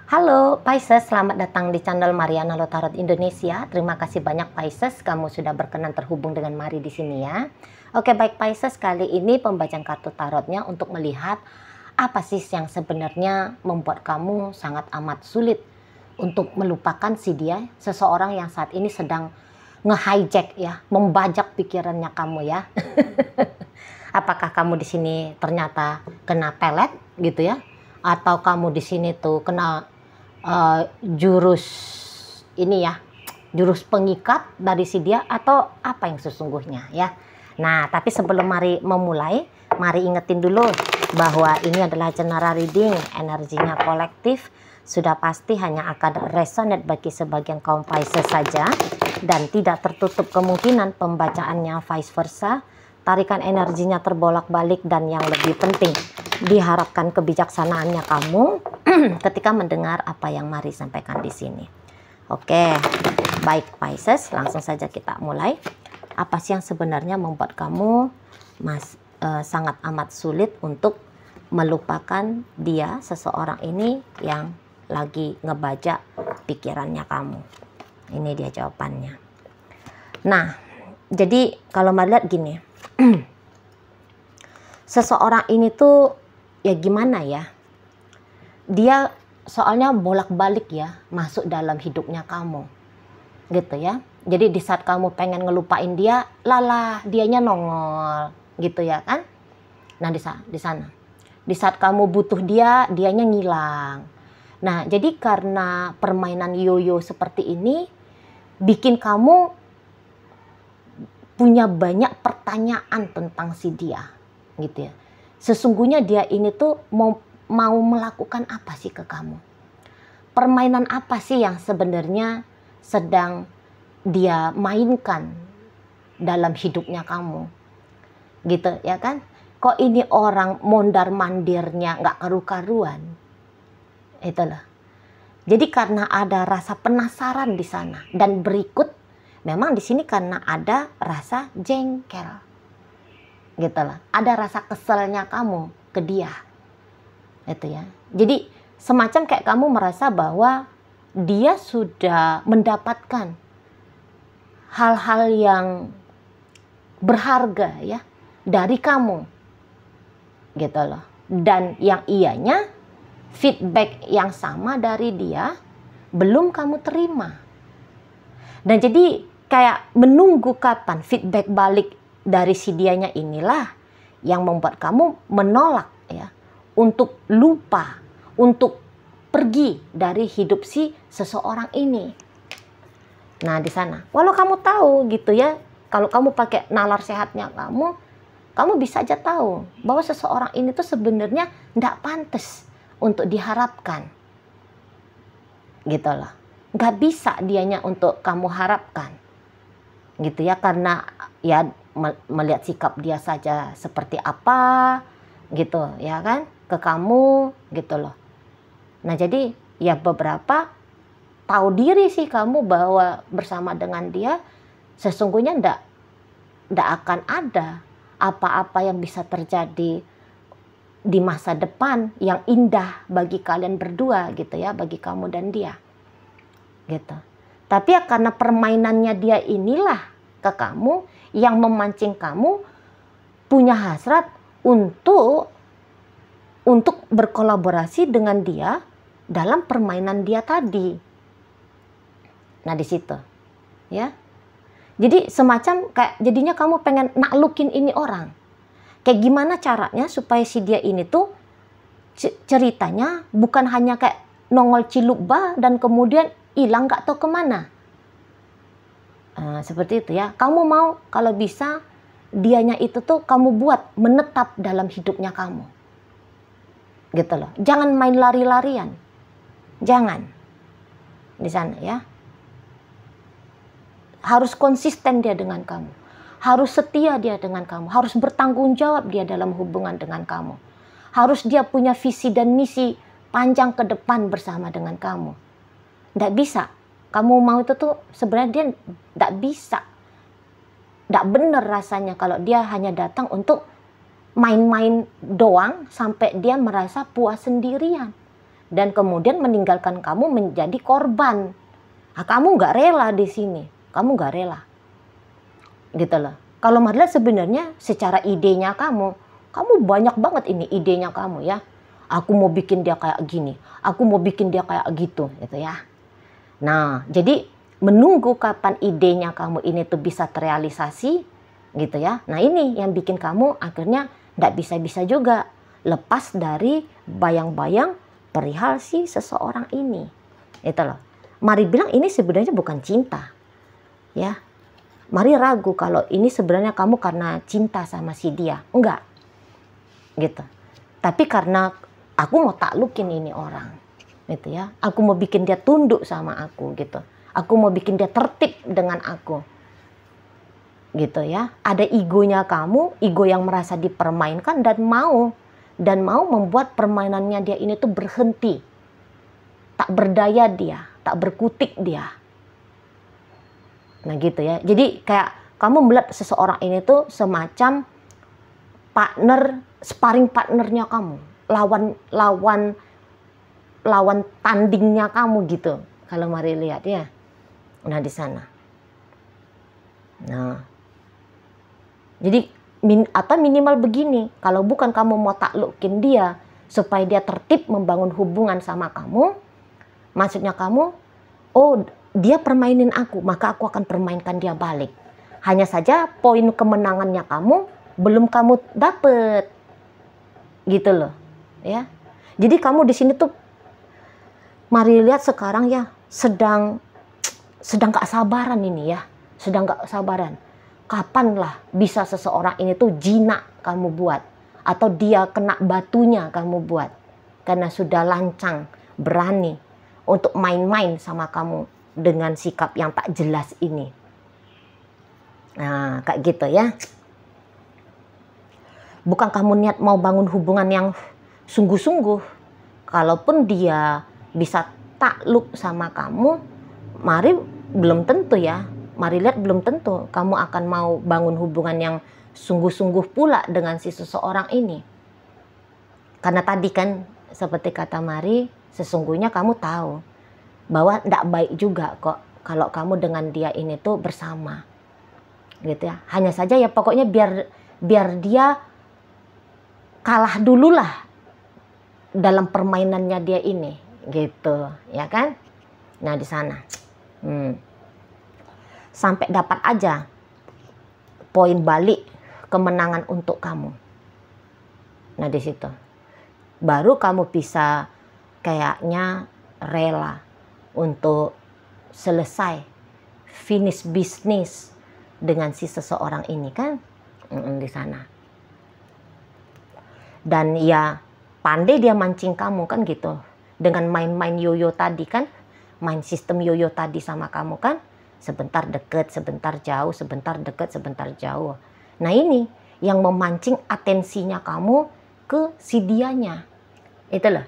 Halo Pisces, selamat datang di channel Mariana Lotarot Indonesia. Terima kasih banyak Pisces, kamu sudah berkenan terhubung dengan Mari di sini ya. Oke baik Pisces, kali ini pembacaan kartu tarotnya untuk melihat apa sih yang sebenarnya membuat kamu sangat amat sulit untuk melupakan si dia, seseorang yang saat ini sedang nge-hijack ya, membajak pikirannya kamu ya. Apakah kamu di sini ternyata kena pelet gitu ya? Atau kamu di sini tuh kena jurus ini ya, jurus pengikat dari si dia, atau apa yang sesungguhnya ya. Nah, tapi sebelum mari memulai, mari ingetin dulu bahwa ini adalah general reading, energinya kolektif, sudah pasti hanya akan resonate bagi sebagian kaum Pisces saja, dan tidak tertutup kemungkinan pembacaannya vice versa. Tarikan energinya terbolak-balik, dan yang lebih penting diharapkan kebijaksanaannya kamu ketika mendengar apa yang Mari sampaikan di sini. Oke, baik Pisces, langsung saja kita mulai. Apa sih yang sebenarnya membuat kamu sangat amat sulit untuk melupakan dia, seseorang ini yang lagi ngebajak pikirannya kamu? Ini dia jawabannya. Nah, jadi kalau Mari lihat gini, seseorang ini tuh ya gimana ya, dia soalnya bolak-balik ya masuk dalam hidupnya kamu gitu ya. Jadi di saat kamu pengen ngelupain dia, lala dianya nongol gitu ya kan. Nah di sana di saat kamu butuh dia, dianya ngilang. Nah jadi karena permainan yoyo seperti ini bikin kamu punya banyak pertanyaan tentang si dia gitu ya. Sesungguhnya dia ini tuh mau melakukan apa sih ke kamu? Permainan apa sih yang sebenarnya sedang dia mainkan dalam hidupnya kamu? Gitu ya kan? Kok ini orang mondar-mandirnya nggak karu-karuan? Itulah. Jadi karena ada rasa penasaran di sana, dan berikut memang di sini karena ada rasa jengkel. Gitu lah, ada rasa keselnya kamu ke dia itu ya. Jadi semacam kayak kamu merasa bahwa dia sudah mendapatkan hal-hal yang berharga ya dari kamu gitu loh, dan yang ianya feedback yang sama dari dia belum kamu terima, dan jadi kayak menunggu kapan feedback balik dari si dianya inilah yang membuat kamu menolak ya, untuk lupa, untuk pergi dari hidup si seseorang ini. Nah di sana, walau kamu tahu gitu ya, kalau kamu pakai nalar sehatnya kamu bisa aja tahu bahwa seseorang ini tuh sebenarnya nggak pantas untuk diharapkan, gitu loh. Nggak bisa dianya untuk kamu harapkan, gitu ya, karena ya melihat sikap dia saja seperti apa gitu ya kan ke kamu gitu loh. Nah jadi ya beberapa tahu diri sih kamu bahwa bersama dengan dia sesungguhnya ndak akan ada apa-apa yang bisa terjadi di masa depan yang indah bagi kalian berdua gitu ya, bagi kamu dan dia gitu. Tapi ya karena permainannya dia inilah ke kamu yang memancing kamu punya hasrat untuk berkolaborasi dengan dia dalam permainan dia tadi. Nah di situ ya. Jadi semacam kayak jadinya kamu pengen naklukin ini orang. Kayak gimana caranya supaya si dia ini tuh ceritanya bukan hanya kayak nongol cilukba dan kemudian hilang gak tahu kemana. Seperti itu ya. Kamu mau kalau bisa dianya itu tuh kamu buat menetap dalam hidupnya kamu. Gitu loh. Jangan main lari-larian. Jangan. Di sana ya. Harus konsisten dia dengan kamu. Harus setia dia dengan kamu. Harus bertanggung jawab dia dalam hubungan dengan kamu. Harus dia punya visi dan misi panjang ke depan bersama dengan kamu. Nggak bisa. Kamu mau itu tuh sebenarnya dia nggak bisa. Nggak bener rasanya kalau dia hanya datang untuk main-main doang sampai dia merasa puas sendirian. dan kemudian meninggalkan kamu menjadi korban. Nah, kamu nggak rela di sini, kamu nggak rela, gitu loh. Kalau Marila sebenarnya secara idenya kamu banyak banget ini idenya kamu ya. Aku mau bikin dia kayak gini, aku mau bikin dia kayak gitu ya. Nah, jadi menunggu kapan idenya kamu ini tuh bisa terrealisasi, gitu ya. Nah, ini yang bikin kamu akhirnya nggak bisa-bisa juga lepas dari bayang-bayang perihal si seseorang ini. Itu loh. Mari bilang ini sebenarnya bukan cinta, ya. Mari ragu kalau ini sebenarnya kamu karena cinta sama si dia. Enggak, gitu. Tapi karena aku mau taklukin ini orang, gitu ya. Aku mau bikin dia tunduk sama aku, gitu. Aku mau bikin dia tertib dengan aku, gitu ya. Ada egonya kamu, ego yang merasa dipermainkan dan mau membuat permainannya dia ini tuh berhenti. Tak berdaya dia, tak berkutik dia. Nah gitu ya. Jadi kayak kamu melihat seseorang ini tuh semacam partner, sparring partnernya kamu, lawan tandingnya kamu gitu. Kalau mari lihat ya. Nah di sana. Nah. Jadi atau minimal begini, kalau bukan kamu mau taklukin dia supaya dia tertib membangun hubungan sama kamu, maksudnya kamu, oh dia permainin aku, maka aku akan permainkan dia balik. Hanya saja poin kemenangannya kamu belum kamu dapet, gitu loh, ya. Jadi kamu di sini tuh, mari lihat sekarang ya, sedang gak sabaran ini ya, sedang gak sabaran. Kapanlah bisa seseorang ini tuh jinak kamu buat, atau dia kena batunya kamu buat, karena sudah lancang, berani untuk main-main sama kamu dengan sikap yang tak jelas ini. Nah, kayak gitu ya. Bukan kamu niat mau bangun hubungan yang sungguh-sungguh. Kalaupun dia bisa takluk sama kamu, mari belum tentu ya. Mari lihat belum tentu kamu akan mau bangun hubungan yang sungguh-sungguh pula dengan si seseorang ini. Karena tadi kan seperti kata Mari, sesungguhnya kamu tahu bahwa tidak baik juga kok kalau kamu dengan dia ini tuh bersama, gitu ya. Hanya saja ya pokoknya biar dia kalah dulu lah dalam permainannya dia ini, gitu ya kan. Nah di sana sampai dapat aja poin balik kemenangan untuk kamu. Nah di situ baru kamu bisa kayaknya rela untuk selesai finish bisnis dengan si seseorang ini kan, di sana. Dan ya pandai dia mancing kamu kan gitu, dengan main-main yoyo tadi kan, main sistem yoyo tadi sama kamu kan, sebentar deket, sebentar jauh, sebentar deket, sebentar jauh. Nah ini yang memancing atensinya kamu ke si dianya, itu loh.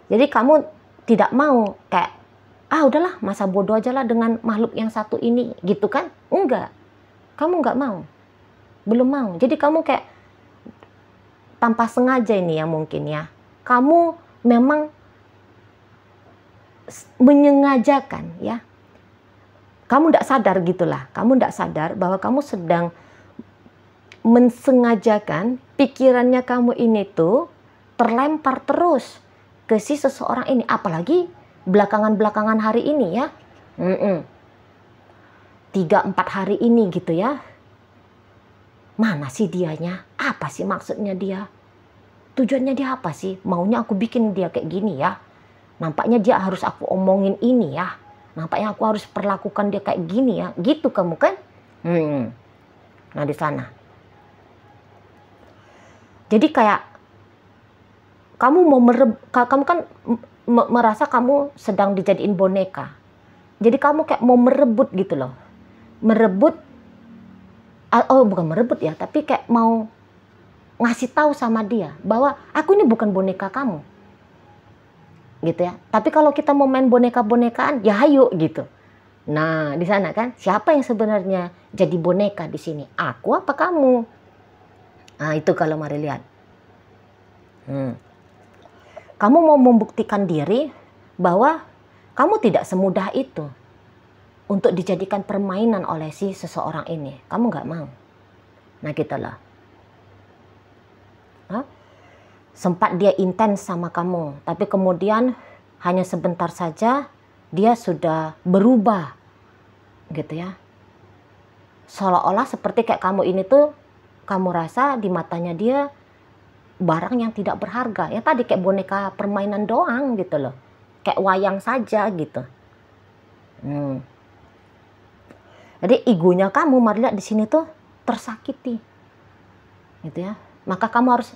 Jadi kamu tidak mau kayak, udahlah masa bodoh aja lah dengan makhluk yang satu ini, gitu kan? Enggak, kamu nggak mau, belum mau. Jadi kamu kayak tanpa sengaja ini ya mungkin ya, kamu memang menyengajakan ya, kamu tidak sadar gitulah, kamu tidak sadar bahwa kamu sedang mensengajakan pikirannya kamu ini tuh terlempar terus ke si seseorang ini, apalagi belakangan hari ini ya, 3-4 hari ini gitu ya. Mana sih dianya? Apa sih maksudnya dia? Tujuannya dia apa sih? Maunya aku bikin dia kayak gini ya. Nampaknya dia harus aku omongin ini ya. Nampaknya aku harus perlakukan dia kayak gini ya. Gitu kamu kan? Nah di sana. Jadi kayak kamu kamu kan merasa kamu sedang dijadiin boneka. Jadi kamu kayak mau merebut gitu loh. Merebut, bukan merebut ya, tapi kayak mau ngasih tahu sama dia bahwa aku ini bukan boneka kamu, gitu ya. Tapi kalau kita mau main boneka-bonekaan, ya ayo gitu. Nah di sana kan, siapa yang sebenarnya jadi boneka di sini? Aku apa kamu? Nah itu kalau mari lihat. Kamu mau membuktikan diri bahwa kamu tidak semudah itu untuk dijadikan permainan oleh si seseorang ini. Kamu nggak mau. Nah gitu loh. Sempat dia intens sama kamu, tapi kemudian hanya sebentar saja dia sudah berubah. Gitu ya. Seolah-olah seperti kayak kamu ini tuh, kamu rasa di matanya dia barang yang tidak berharga. Ya tadi kayak boneka permainan doang gitu loh. Kayak wayang saja gitu. Jadi egonya kamu, mari lihat di sini tuh tersakiti. Gitu ya. Maka kamu harus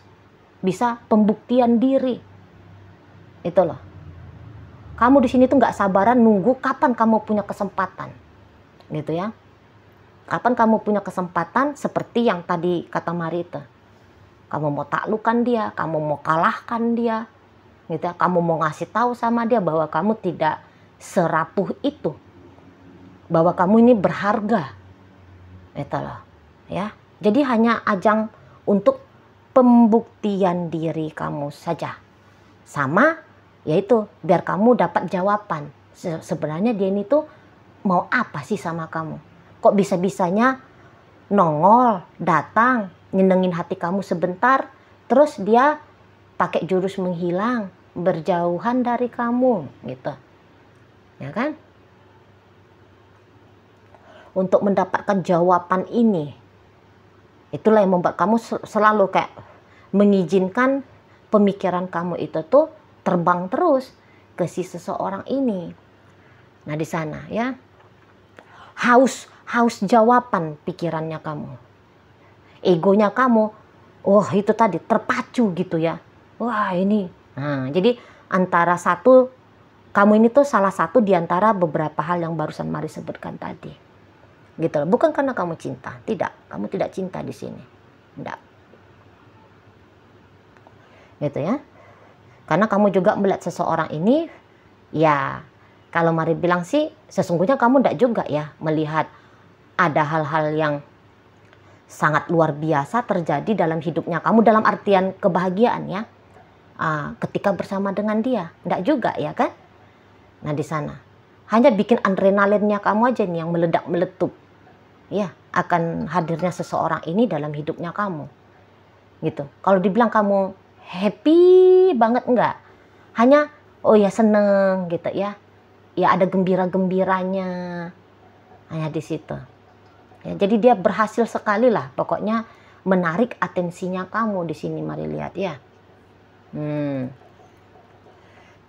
bisa pembuktian diri. Itu loh. Kamu di sini tuh nggak sabaran nunggu kapan kamu punya kesempatan. Gitu ya. Kapan kamu punya kesempatan seperti yang tadi kata Mari itu. Kamu mau taklukkan dia, kamu mau kalahkan dia. Gitu ya. Kamu mau ngasih tahu sama dia bahwa kamu tidak serapuh itu. Bahwa kamu ini berharga. Itu loh. Ya. Jadi hanya ajang untuk pembuktian diri kamu saja. Sama yaitu biar kamu dapat jawaban. Sebenarnya dia ini tuh mau apa sih sama kamu? Kok bisa-bisanya nongol, datang, nyenengin hati kamu sebentar, terus dia pakai jurus menghilang, berjauhan dari kamu, gitu. Ya kan? Untuk mendapatkan jawaban ini, itulah yang membuat kamu selalu kayak mengizinkan pemikiran kamu itu tuh terbang terus ke si seseorang ini. Nah di sana ya, haus jawaban pikirannya kamu. Egonya kamu, itu tadi terpacu gitu ya. Wah ini. Nah jadi antara satu, kamu ini tuh salah satu di antara beberapa hal yang barusan Mari sebutkan tadi. Gitu loh. Bukan karena kamu cinta, tidak, kamu tidak cinta di sini, tidak, gitu ya. Karena kamu juga melihat seseorang ini, ya kalau Mari bilang sih, sesungguhnya kamu tidak juga ya melihat ada hal-hal yang sangat luar biasa terjadi dalam hidupnya kamu, dalam artian kebahagiaan ya, ketika bersama dengan dia, tidak juga ya kan. Nah di sana hanya bikin adrenalinnya kamu aja nih yang meledak-meletup. Ya, akan hadirnya seseorang ini dalam hidupnya kamu. Gitu. Kalau dibilang kamu happy banget enggak? Hanya oh ya seneng gitu ya. Ya ada gembira-gembiranya. Hanya di situ. Ya, jadi dia berhasil sekali lah pokoknya menarik atensinya kamu di sini, Mari lihat ya.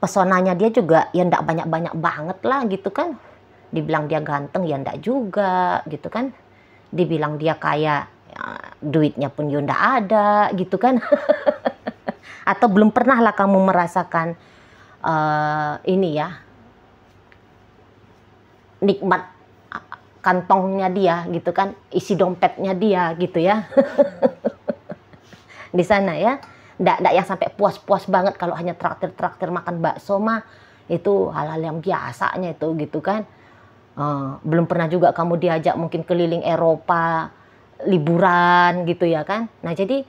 Pesonanya dia juga ya enggak banyak-banyak banget lah gitu kan. Dibilang dia ganteng ya enggak juga gitu kan. Dibilang dia kaya ya, duitnya pun ya enggak ada gitu kan. Atau belum pernah lah kamu merasakan ini ya, nikmat kantongnya dia gitu kan, isi dompetnya dia gitu ya. Di sana ya. Enggak yang sampai puas-puas banget kalau hanya traktir-traktir makan bakso mah. Itu hal-hal yang biasanya itu gitu kan. Belum pernah juga kamu diajak mungkin keliling Eropa liburan gitu ya kan. Nah jadi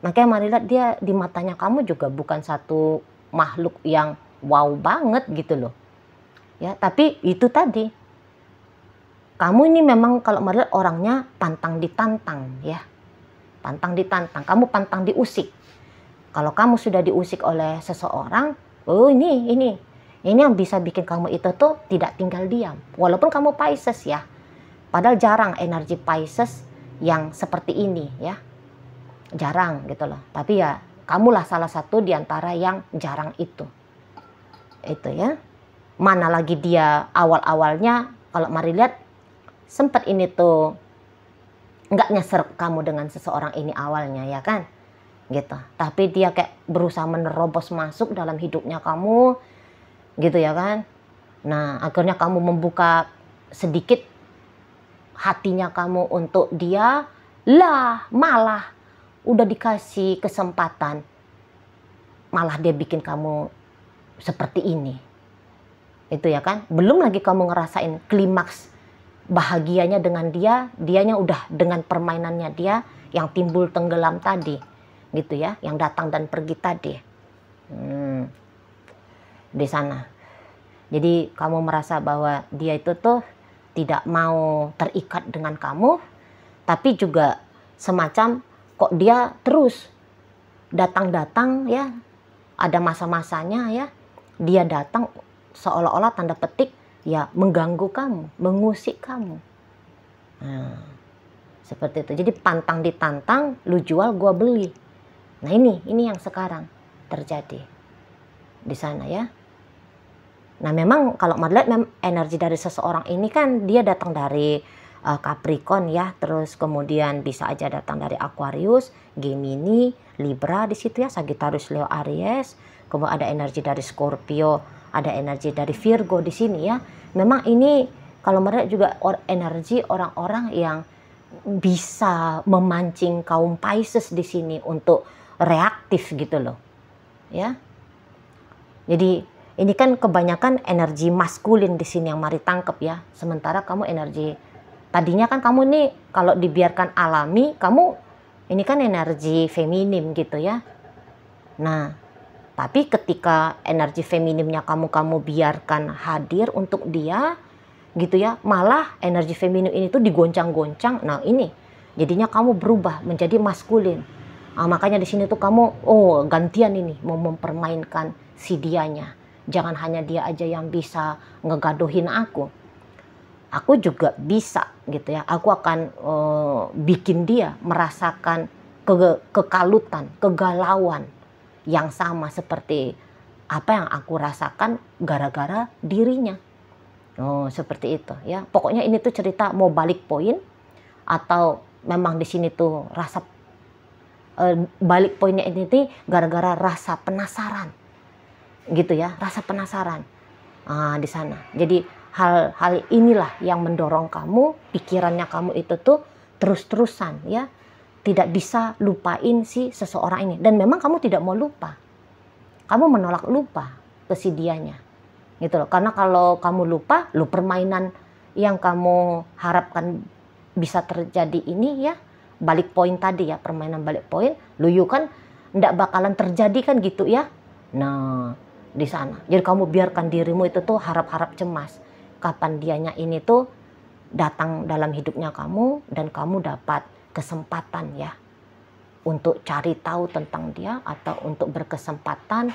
makanya Mari lihat dia di matanya kamu juga bukan satu makhluk yang wow banget gitu loh ya, tapi itu tadi kamu ini memang kalau Mari lihat orangnya pantang ditantang ya, pantang ditantang, kamu pantang diusik. Kalau kamu sudah diusik oleh seseorang, ini yang bisa bikin kamu itu tuh tidak tinggal diam. Walaupun kamu Pisces ya. Padahal jarang energi Pisces yang seperti ini ya. Jarang gitu loh. Tapi ya kamulah salah satu di antara yang jarang itu. Itu ya. Mana lagi dia awal-awalnya kalau Mari lihat sempat ini tuh nggak nyeser kamu dengan seseorang ini awalnya ya kan. Gitu. Tapi dia kayak berusaha menerobos masuk dalam hidupnya kamu. Gitu ya kan. Nah akhirnya kamu membuka sedikit hatinya kamu untuk dia, lah malah udah dikasih kesempatan malah dia bikin kamu seperti ini. Itu ya kan. Belum lagi kamu ngerasain klimaks bahagianya dengan dia, dianya udah dengan permainannya dia yang timbul tenggelam tadi gitu ya, yang datang dan pergi tadi. di sana. Jadi kamu merasa bahwa dia itu tuh tidak mau terikat dengan kamu, tapi juga semacam kok dia terus datang-datang ya, ada masa-masanya ya, dia datang seolah-olah tanda petik ya mengganggu kamu, mengusik kamu. Nah, seperti itu. Jadi pantang ditantang, lu jual gua beli. Nah ini yang sekarang terjadi di sana ya. Nah memang kalau melihat energi dari seseorang ini kan dia datang dari Capricorn ya, terus kemudian bisa aja datang dari Aquarius, Gemini, Libra di situ ya, Sagittarius, Leo, Aries, kemudian ada energi dari Scorpio, ada energi dari Virgo di sini ya. Memang ini kalau melihat juga energi orang-orang yang bisa memancing kaum Pisces di sini untuk reaktif gitu loh ya. Jadi ini kan kebanyakan energi maskulin di sini yang mari tangkep ya. Sementara kamu energi, tadinya kan kamu nih kalau dibiarkan alami, kamu ini kan energi feminim gitu ya. Nah, tapi ketika energi feminimnya kamu biarkan hadir untuk dia gitu ya, malah energi feminim ini tuh digoncang-goncang. Nah ini jadinya kamu berubah menjadi maskulin. Nah, makanya di sini tuh kamu gantian ini mau mempermainkan si dianya. Jangan hanya dia aja yang bisa ngegadohin aku juga bisa gitu ya. Aku akan bikin dia merasakan kekalutan, kegalauan yang sama seperti apa yang aku rasakan gara-gara dirinya. Seperti itu ya. Pokoknya ini tuh cerita mau balik poin, atau memang di sini tuh rasa balik poinnya ini tuh gara-gara rasa penasaran gitu ya, rasa penasaran di sana. Jadi hal-hal inilah yang mendorong kamu, pikirannya kamu itu tuh terus-terusan ya, tidak bisa lupain si seseorang ini. Dan memang kamu tidak mau lupa, kamu menolak lupa ke si dianya gitu loh. Karena kalau kamu lupa, permainan yang kamu harapkan bisa terjadi ini ya, balik poin tadi ya, permainan balik poin, kan ndak bakalan terjadi kan gitu ya. Nah di sana, jadi kamu biarkan dirimu itu tuh harap-harap cemas kapan dianya ini tuh datang dalam hidupnya kamu, dan kamu dapat kesempatan ya untuk cari tahu tentang dia, atau untuk berkesempatan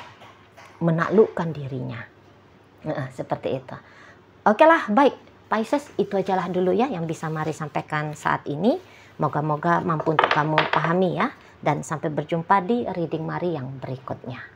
menaklukkan dirinya. Seperti itu. Oke lah, baik Pisces, itu ajalah dulu ya yang bisa Mari sampaikan saat ini. Moga-moga mampu untuk kamu pahami ya, dan sampai berjumpa di reading Mari yang berikutnya.